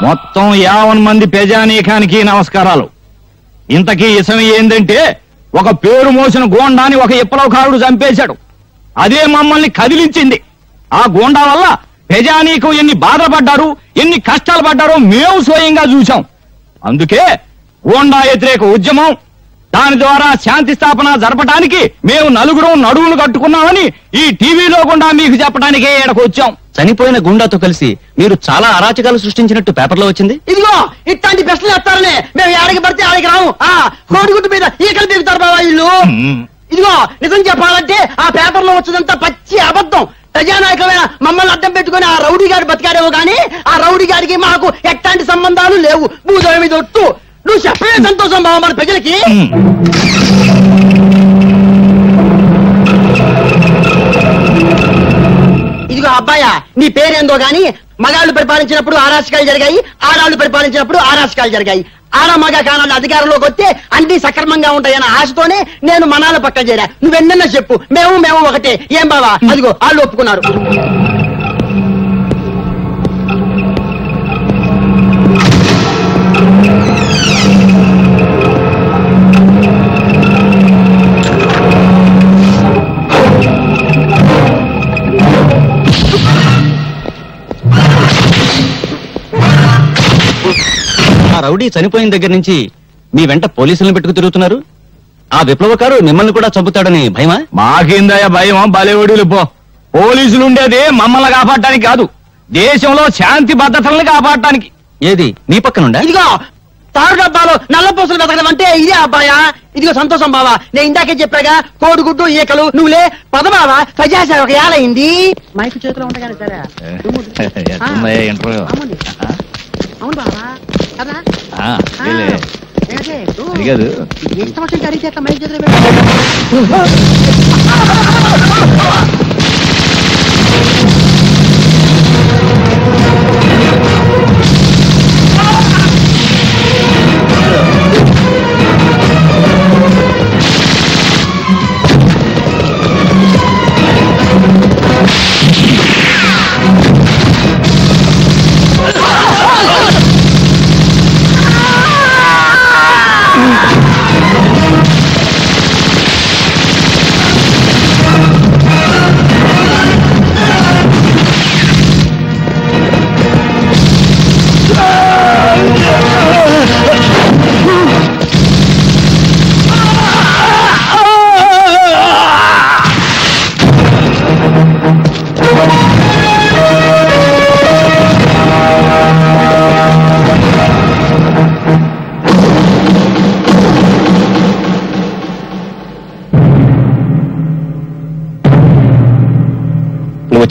మొత్తం 50 మంది ప్రజానీకానికి నమస్కారాలు. ఇంతకీ ఇసం ఏందంటే, ఒక పేరు మోసిన గోండాని ఒక విప్లవకారుడు చంపేశాడు. అదే మమ్మల్ని కదిలించింది. ఆ గోండా వల్ల ప్రజానీకం ఎన్ని బాధపడ్డారు, ఎన్ని కష్టాలు పడ్డారో మేము స్వయంగా చూశాం. అందుకే గోండా వ్యతిరేక ఉద్యమం, దాని ద్వారా శాంతి స్థాపన జరపడానికి మేము నలుగురం నడువులు కట్టుకున్నామని ఈ టీవీలో గుండా మీకు చెప్పడానికే ఇక్కడికి వచ్చాం. చనిపోయిన గుండాతో కలిసి మీరు చాలా అరాచకాలు సృష్టించినట్టు పేపర్లో వచ్చింది. ఇదిగో ఇట్లాంటి ప్రశ్నలు వేస్తారనే మేము ఏడకి పడితే ఆడికి రాము. కోడిగుడ్డు మీద ఈకలు దిగుతారు బాబా ఇల్లు. ఇదిగో నిజం చెప్పాలంటే ఆ పేపర్ లో వచ్చేదంతా పచ్చి అబద్ధం. ప్రజానాయకమైన మమ్మల్ని అడ్డం పెట్టుకుని ఆ రౌడీ గారు బతికాడేమో గానీ ఆ రౌడీ గారికి మాకు ఎట్లాంటి సంబంధాలు లేవు. భూదేవి మీద ఒట్టు. నువ్వు చెప్పే సంతోషం బాబా మన ప్రజలకి. ఇదిగో అబ్బాయా, నీ పేరేందో గాని మగాళ్ళు పరిపాలించినప్పుడు ఆరాచకాలు జరిగాయి, ఆడాళ్ళు పరిపాలించినప్పుడు ఆరాచకాలు జరిగాయి. ఆడ మగ కానాలు అధికారంలోకి వస్తే అన్ని సక్రమంగా ఉంటాయన్న ఆశతోనే నేను మనాల పక్కన చేరా. నువ్వెన్నన్నా చెప్పు, మేము ఒకటే. ఏం బావా? అదిగో వాళ్ళు ఒప్పుకున్నారు. ఆ రౌడీ చనిపోయిన దగ్గర నుంచి మీ వెంట పోలీసులను పెట్టుకు తిరుగుతున్నారు. ఆ విప్లవకారు మిమ్మల్ని కూడా చంపుతాడని భయమా? మాకిందయ్య భయం, బలేవడీలు పో. పోలీసులు ఉండేది మమ్మల్ని కాపాడటానికి కాదు, దేశంలో శాంతి భద్రతల్ని కాపాడటానికి. ఏది నీ పక్కనుండా? ఇదిగో తారు డబ్బాలో నల్ల పూసలు వెతకడం అంటే ఇదే అబ్బాయా. ఇదిగో సంతోషం బావా, నేను ఇందాకే చెప్పాగా కోడిగుడ్డు ఈకలు. నువ్వులే పద బావా, ప్రజాసేవ ఒక ఏలైంది. మైకు చేతిలో ఉండగానే సరే. అవును బావా కదా. ఇష్టం వచ్చిన అడిగితే మైక్ చేతిలో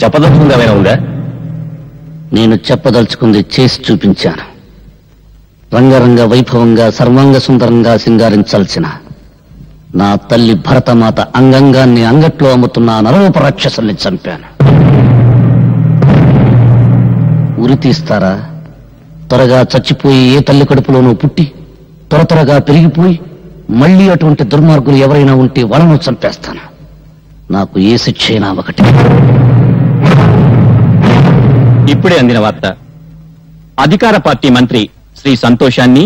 చెప్పదలుచుకుంది ఏమైనా ఉందా? నేను చెప్పదలుచుకుంది చేసి చూపించాను. రంగరంగ వైభవంగా సర్వాంగ సుందరంగా సింగారించాల్సిన నా తల్లి భరతమాత అంగంగాన్ని అంగట్లో అమ్ముతున్న నరరూప రాక్షసుల్ని చంపాను. ఉరి తీస్తారా? త్వరగా చచ్చిపోయి ఏ తల్లి కడుపులోనూ పుట్టి త్వరగా పెరిగిపోయి మళ్లీ అటువంటి దుర్మార్గులు ఎవరైనా ఉంటే వాళ్ళను చంపేస్తాను. నాకు ఏ శిక్ష అయినా ఒకటి. ఇప్పుడే అందిన వార్త. అధికార పార్టీ మంత్రి శ్రీ సంతోషాన్ని,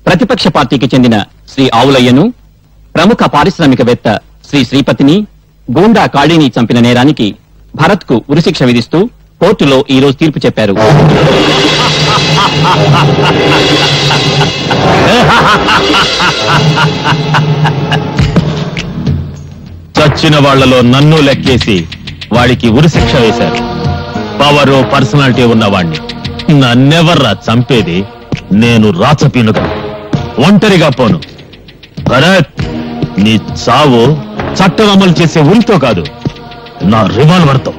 ప్రతిపక్ష పార్టీకి చెందిన శ్రీ ఆవులయ్యను, ప్రముఖ పారిశ్రామికవేత్త శ్రీ శ్రీపతిని గూండా కాళీని చంపిన నేరానికి భరత్ కు ఉరిశిక్ష విధిస్తూ కోర్టులో ఈ రోజు తీర్పు చెప్పారు. చచ్చిన వాళ్లలో నన్ను లెక్కేసి వాడికి ఉరిశిక్ష వేశారు. పవరు పర్సనాలిటీ ఉన్నవాణ్ణి నన్నెవర్రా చంపేది? నేను రాచపీనుగా ఒంటరిగా పోను. భరత్, నీ చావు చట్టం అమలు చేసే ఉరితో కాదు, నా రివాల్వర్తో.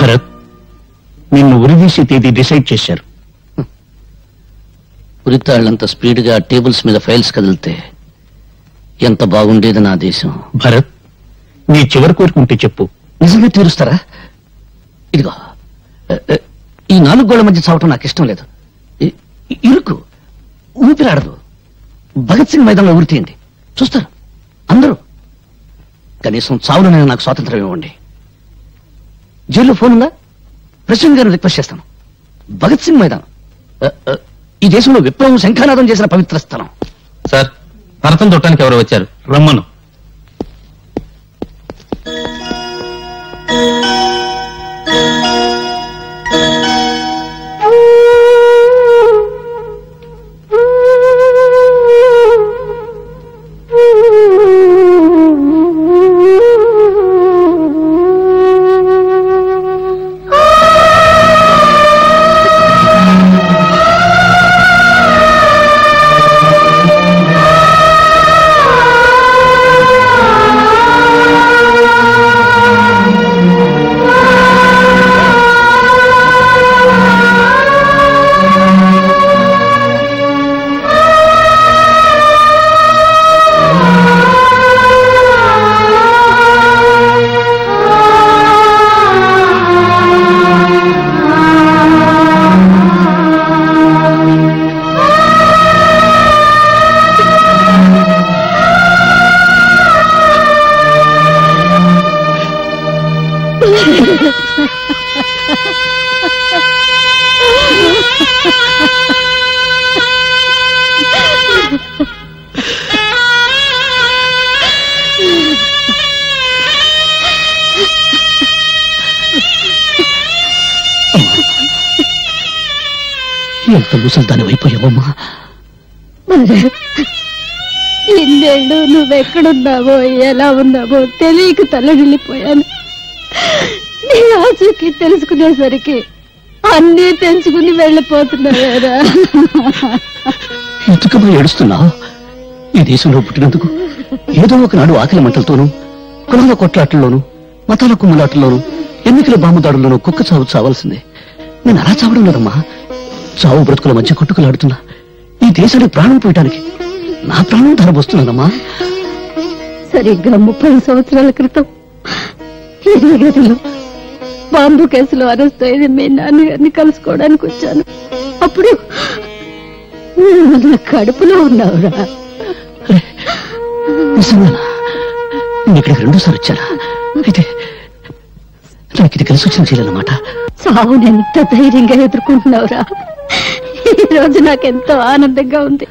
భరత్, నిన్ను ఉరిదీసే తేదీ డిసైడ్ చేశారు. ఉరితాళ్లంత స్పీడ్గా టేబుల్స్ మీద ఫైల్స్ కదిలితే ఎంత బాగుండేది నా దేశం. భరత్, నీ చివరి కోరుకుంటే చెప్పు. నిజంగా తీరుస్తారా? ఇదిగో ఈ 4 గోళ్ల మధ్య చావటం నాకు ఇష్టం లేదు. ఇరుకు ఊపిరాడదు. భగత్ సింగ్ మైదానంలో ఊరి తీయండి, చూస్తారు అందరూ. కనీసం చావులోనైనా నాకు స్వాతంత్రం ఇవ్వండి. జైల్లో ఫోన్ ఉందా? ప్రెసిడెంట్ గారిని రిక్వెస్ట్ చేస్తాను. భగత్ సింగ్ మైదానం ఈ దేశంలో విప్లవం శంఖానాదం చేసిన పవిత్ర స్థలం. సార్, భరతం చుట్టానికి ఎవరు వచ్చారు? రమ్మను. ఎంత ముసల్దాని అయిపోయావమ్మా. ఇన్నేళ్ళు నువ్వెక్కడున్నావో ఎలా ఉన్నావో తెలియక తల్లడిల్లిపోయాను. నీ ఆచూకీ తెలుసుకునేసరికి అన్నీ తెంచుకుని వెళ్ళిపోతున్నావేరా. ఎందుకమ్మా ఏడుస్తున్నావు? ఈ దేశంలో పుట్టినందుకు ఏదో ఒకనాడు ఆకలి మంటలతోనూ, కులాల కొట్లాటల్లోనూ, మతాల కుమ్ములాటల్లోనూ, ఎన్నికల బాంబుదాడుల్లోనూ కుక్క చావు చావాల్సిందే. నేను అలా చావడం లేదమ్మా. చావు బ్రతుకుల మధ్య కొట్టుకులాడుతున్నా ఈ దేశానికి ప్రాణం పోయటానికి నా ప్రాణం ధరబోస్తున్నానమ్మా. సరిగ్గా 30 సంవత్సరాల క్రితం ఇదే గదిలో బాంబు కేసులో అరెస్ట్ అయింది మీ నాన్నగారిని కలుసుకోవడానికి వచ్చాను. అప్పుడు నా కడుపులో ఉన్నావురా. నిజంగానా? నేను ఇక్కడికి 2 సార్లు వచ్చానా? అయితే నాకు ఇది కలిసి వచ్చిన చేయాలన్నమాట. చావుని ఎంత ధైర్యంగా ఎదుర్కొంటున్నావురా. ఈ రోజు నాకెంతో ఆనందంగా ఉంది.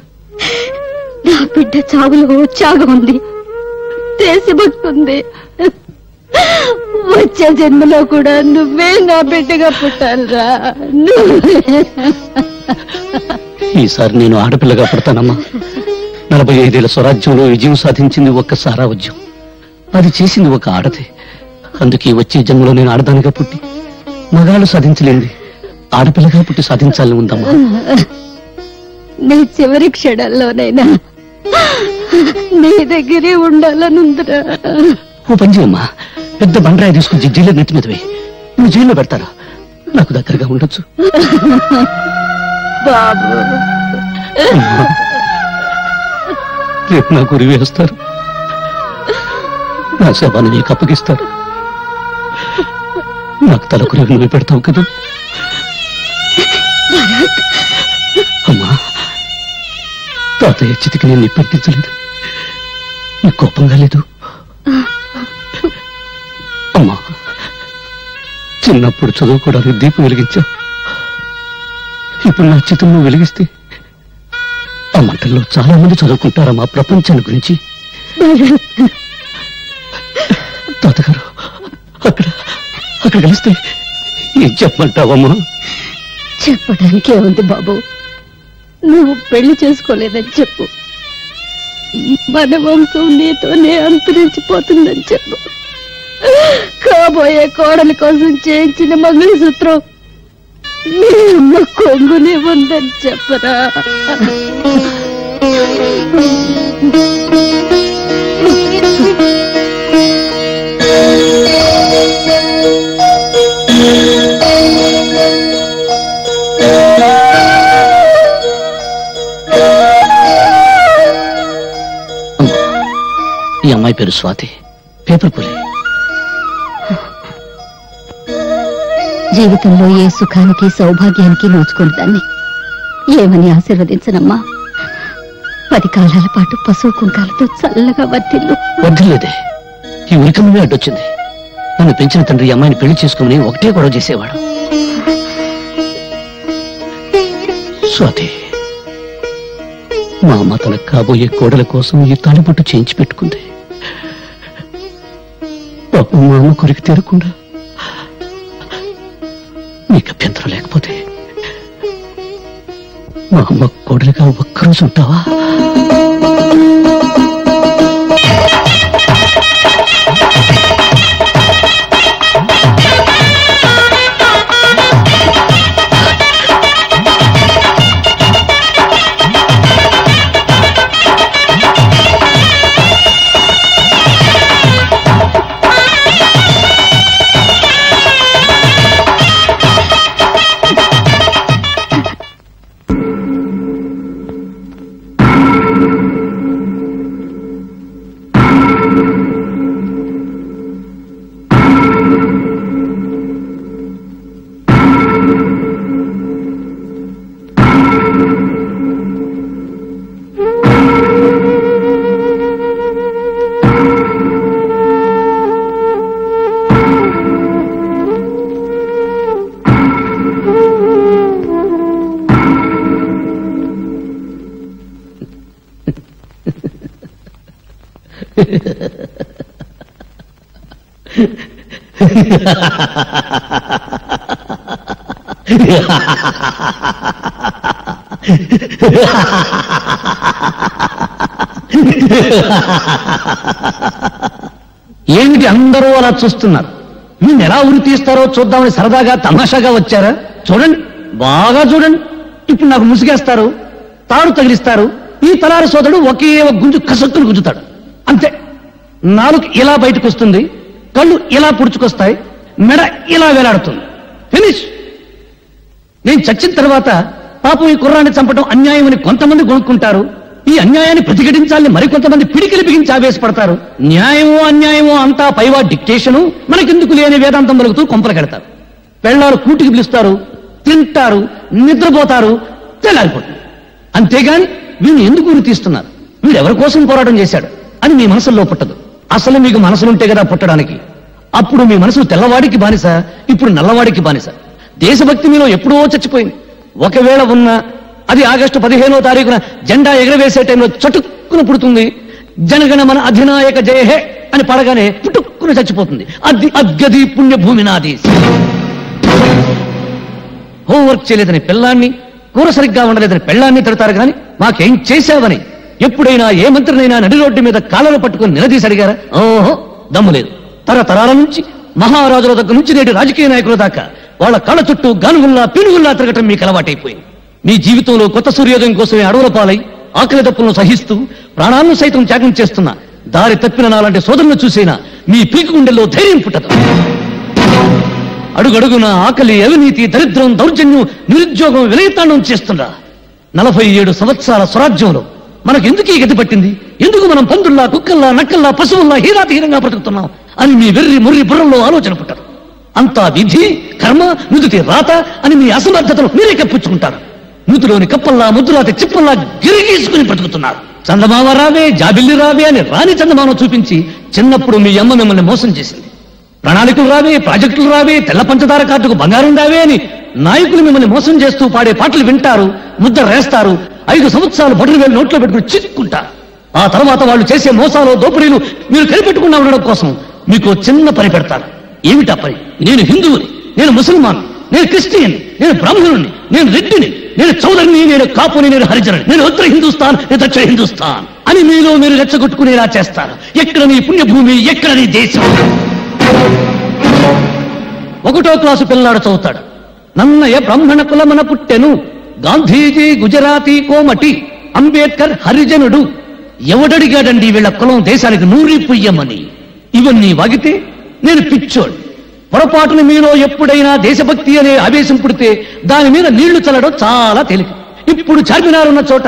నా బిడ్డ చావులో ఉత్సాహం ఉంది, దేశభక్తి ఉంది. వచ్చే జన్మలో కూడా నువ్వే నా బిడ్డగా పుట్టాలిరా. ఈసారి నేను ఆడపిల్లగా పుడతానమ్మా. 45 ఏళ్ల స్వరాజ్యంలో విజయం సాధించింది ఒక్క సారావజ్యం. అది చేసింది ఒక ఆడదే. అందుకే వచ్చే జన్మలో నేను ఆడదానిగా పుట్టి మగాళ్ళు సాధించలేంది ఆడపిల్లగా పుట్టి సాధించాలని ఉందమ్మా. నీ చివరి క్షణాల్లోనైనా నీ దగ్గరే ఉండాలనుందిరా. ఓ పని చేయమ్మా, పెద్ద బండరాయి తీసుకుని జైల్లో నెత్తి మీద వేయి. నువ్వు జైల్లో పెడతారా? నాకు దగ్గరగా ఉండొచ్చు. బాబు, రేపు నా గురి వేస్తారు, నా శవాన్ని నీకు అప్పగిస్తారు. నాకు తలకు నువ్వు పెడతావు కదా అమ్మా. తాతయ్య చితికి నేను నిప్పెట్టించలేదు, నీకు కోపంగా లేదు అమ్మా. చిన్నప్పుడు చదువుకోవడానికి దీపం వెలిగించావు. ఇప్పుడు నా చితం నువ్వు వెలిగిస్తే ఆ మంటల్లో చాలా మంది చదువుకుంటారమ్మా ప్రపంచాన్ని గురించి. తాతగారు అక్కడ అక్కడ కలిస్తే ఏం చెప్పమంటావమ్మా? చెప్పడానికే ఉంది బాబు. నువ్వు పెళ్లి చేసుకోలేదని చెప్పు. మన వంశం నీతోనే అంతరించిపోతుందని చెప్పు. కాబోయే కోడలి కోసం చేయించిన మంగళసూత్రం మీ అమ్మ కొంగునే ఉందని చెప్పరా. ఈ అమ్మాయి పేరు స్వాతి, పేపర్ పులి. జీవితంలో ఏ సుఖానికి సౌభాగ్యానికి నోచుకుని దాన్ని ఏమని ఆశీర్వదించనమ్మా. 10 కాలాల పాటు పశువు కుంకాలతో చల్లగా వర్తిల్లు. వద్దులేదే, ఈ ఉరికమే అడ్డొచ్చింది. నన్ను పెంచిన తండ్రి అమ్మాయిని పెళ్లి చేసుకుని ఒకటే గొడవ చేసేవాడు. స్వాతి, మా అమ్మ తన కాబోయే కోడల కోసం ఈ తాళిబొట్టు చేయించి పెట్టుకుంది. పాపం మా అమ్మ కొరికి తీరకుండా నీకు అభ్యంతరం లేకపోతే మా అమ్మ కోడలిగా ఒక్కరోజు ఉంటావా? ఏమిటి అందరూ అలా చూస్తున్నారు? మీరు ఎలా ఉరి తీస్తారో చూద్దామని సరదాగా తమాషాగా వచ్చారా? చూడండి, బాగా చూడండి. ఇప్పుడు నాకు ముసిగేస్తారు, తాడు తగిలిస్తారు. ఈ తలారి సోదరుడు ఒకే ఒక గుంజు కసక్కును గుంజుతాడు, అంతే. నాలుగు ఇలా బయటకు వస్తుంది, కళ్ళు ఇలా పుడుచుకొస్తాయి, మెడ ఇలా వేలాడుతుంది. ఫినిష్. నేను చచ్చిన తర్వాత పాపం ఈ కుర్రాన్ని చంపడం అన్యాయం అని కొంతమంది కొనుక్కుంటారు. ఈ అన్యాయాన్ని ప్రతిఘటించాలని మరికొంతమంది పిడికిలి బిగించి ఆవేశపడతారు. న్యాయమో అన్యాయమో అంతా పైవా డిక్టేషను, మనకెందుకు లేని వేదాంతం పలుకుతూ కొంపలకెడతారు. పెళ్ళారు కూటికి పిలుస్తారు, తింటారు, నిద్రపోతారు, తెల్లారిపోతుంది. అంతేగాని వీళ్ళు ఎందుకు ఉరి తీస్తున్నారు, వీడెవరి కోసం పోరాటం చేశాడు అని మీ మనసులో పుట్టదు. అసలు మీకు మనసులుంటే కదా పుట్టడానికి. అప్పుడు మీ మనసు తెల్లవాడికి బానిస, ఇప్పుడు నల్లవాడికి బానిస. దేశభక్తి మీలో ఎప్పుడో చచ్చిపోయింది. ఒకవేళ ఉన్నా అది ఆగస్టు 15వ తారీఖున జెండా ఎగరవేసే టైంలో చటుక్కున పుడుతుంది. జనగణ మన అధినాయక జయహే అని పడగానే పుట్టుక్కున చచ్చిపోతుంది. అది అద్గది పుణ్యభూమి నాది. హోంవర్క్ చేయలేదని పిల్లాన్ని, కూర సరిగ్గా ఉండలేదని పెళ్ళాన్ని తిడతారు కానీ మాకేం చేశావని ఎప్పుడైనా ఏ మంత్రినైనా నడి రోడ్డు మీద కాళ్ళను పట్టుకుని నిలదీసి అడిగారా? ఓహో, దమ్ము లేదు. తరతరాల నుంచి మహారాజుల దగ్గర నుంచి నేటి రాజకీయ నాయకుల దాకా వాళ్ళ కళ్ళ చుట్టూ గానుగుల్లా పినుగుల్లా తిరగటం మీకు అలవాటైపోయింది. మీ జీవితంలో కొత్త సూర్యోదయం కోసమే అడవుల పాలై ఆకలి దప్పులను సహిస్తూ ప్రాణాలను సైతం త్యాగం చేస్తున్న దారి తప్పిన నాలాంటి సోదరులను చూసైనా మీ పీకు గుండెల్లో ధైర్యం పుట్టదు. అడుగడుగున ఆకలి, అవినీతి, దరిద్రం, దౌర్జన్యం, నిరుద్యోగం విలయతాండం చేస్తున్నా 47 సంవత్సరాల స్వరాజ్యంలో మనకెందుకు ఈ గతి పట్టింది? ఎందుకు మనం పందుల్లా, కుక్కల్లా, నక్కల్లా, పశువుల్లా హీరాతిహీనంగా బ్రతుకుతున్నాం అని మీ వెర్రి ముర్రి బుర్రంలో ఆలోచన పుట్టదు. అంతా విధి, కర్మ, నుదుటి రాత అని మీ అసమర్థతను మీరే కప్పించుకుంటారు. నుదులోని కప్పల్లా, ముద్దులాతి చిప్పల్లా గిరిగీసుకుని బ్రతుకుతున్నారు. చందమామ రావే, జాబిల్లి రావే అని రాని చందమామ చూపించి చిన్నప్పుడు మీ అమ్మ మిమ్మల్ని మోసం చేసింది. ప్రణాళికలు రావే, ప్రాజెక్టులు రావే, తెల్ల పంచదార కార్డుకు బంగారం రావే అని నాయకులు మిమ్మల్ని మోసం చేస్తూ పాడే పాటలు వింటారు, ముద్ద రేస్తారు. 5 సంవత్సరాలు బొటన వేలు నోట్లో పెట్టుకుని చిక్కుంటారు. ఆ తర్వాత వాళ్ళు చేసే మోసాలు, దోపిడీలు మీరు కనిపెట్టుకున్నా ఉండడం కోసం మీకు చిన్న పని పెడతారు. ఏమిటా పని? నేను హిందువుని, నేను ముసల్మాన్, నేను క్రిస్టియన్, నేను బ్రాహ్మణుని, నేను రెడ్డిని, నేను చౌదరిని, నేను కాపుని, నేను హరిజనుని, నేను ఉత్తర హిందుస్థాన్, నేను దక్షిణ హిందుస్థాన్ అని మీలో మీరు రెచ్చగొట్టుకునేలా చేస్తారు. ఎక్కడ నీ పుణ్యభూమి, ఎక్కడ నీ దేశం? 1వ క్లాసు పిల్లాడు చదువుతాడు. నన్నయ బ్రాహ్మణ కులమన పుట్టెను, గాంధీజీ గుజరాతీ కోమటి, అంబేద్కర్ హరిజనుడు. ఎవడడిగాడండి వీళ్ళ కులం దేశానికి నూరి పుయ్యమని? ఇవన్నీ వాగితే నేను పిచ్చోడు. పొరపాటున మీలో ఎప్పుడైనా దేశభక్తి అనే ఆవేశం పుడితే దాని మీద నీళ్లు చల్లడం చాలా తేలిక. ఇప్పుడు చార్మినార్ ఉన్న చోట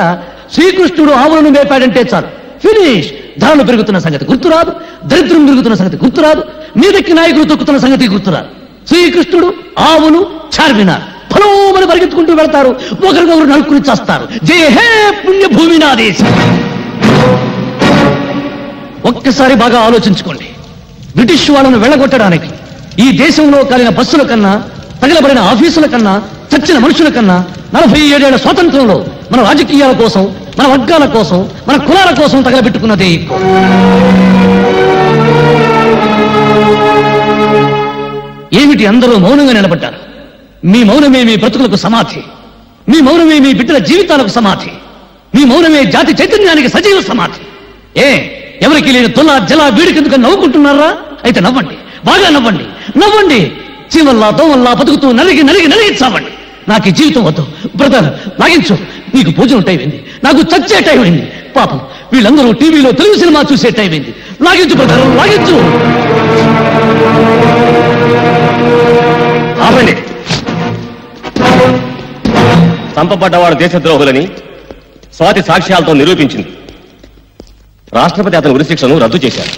శ్రీకృష్ణుడు ఆవులను వేపాడంటే చాలు, ఫినిష్. ధరలు పెరుగుతున్న సంగతి గుర్తురాదు, దరిద్రం పెరుగుతున్న సంగతి గుర్తురాదు, మీదకి నాయకులు తొక్కుతున్న సంగతి గుర్తురాదు. శ్రీకృష్ణుడు, ఆవులు, చార్మినార్ ఫలోమని పరిగెత్తుకుంటూ వెళ్తారు, ఒకరికొకరు నలుక్కుని చేస్తారు. జయ హే పుణ్యభూమి నా దేశం. ఒక్కసారి బాగా ఆలోచించుకోండి. బ్రిటిష్ వాళ్ళను వెళ్ళగొట్టడానికి ఈ దేశంలో కలిగిన బస్సుల కన్నా, తగలబడిన ఆఫీసుల కన్నా, చచ్చిన మనుషుల కన్నా 47 స్వాతంత్రంలో మన రాజకీయాల కోసం, మన వర్గాల కోసం, మన కులాల కోసం తగలబెట్టుకున్నదే ఎక్కువ. ఏమిటి అందరూ మౌనంగా నిలబడ్డారు? మీ మౌనమే మీ బ్రతుకులకు సమాధి. మీ మౌనమే మీ బిడ్డల జీవితాలకు సమాధి. మీ మౌనమే జాతి చైతన్యానికి సజీవ సమాధి. ఎవరికి లేని తొల జల వీడికెందుకు నవ్వుకుంటున్నారా? అయితే నవ్వండి, బాగా నవ్వండి, నవ్వండి. చీమల్లా దోమల్లా బతుకుతూ నలిగి నలిగి నలిగి చావండి. నాకు ఈ జీవితం వద్దు. బ్రదర్ లాగించు. నీకు భోజనం టైం అయింది, నాకు చచ్చే టైం అయింది. పాపం వీళ్ళందరూ టీవీలో తెలుగు సినిమా చూసే టైం అయింది. లాగించు బ్రదర్, లాగించు. ఆపండి. చంపబడ్డవాడు దేశద్రోహులని స్వాతి సాక్ష్యాలతో నిరూపించింది. రాష్ట్రపతి అతని ఉరిశిక్షను రద్దు చేశారు.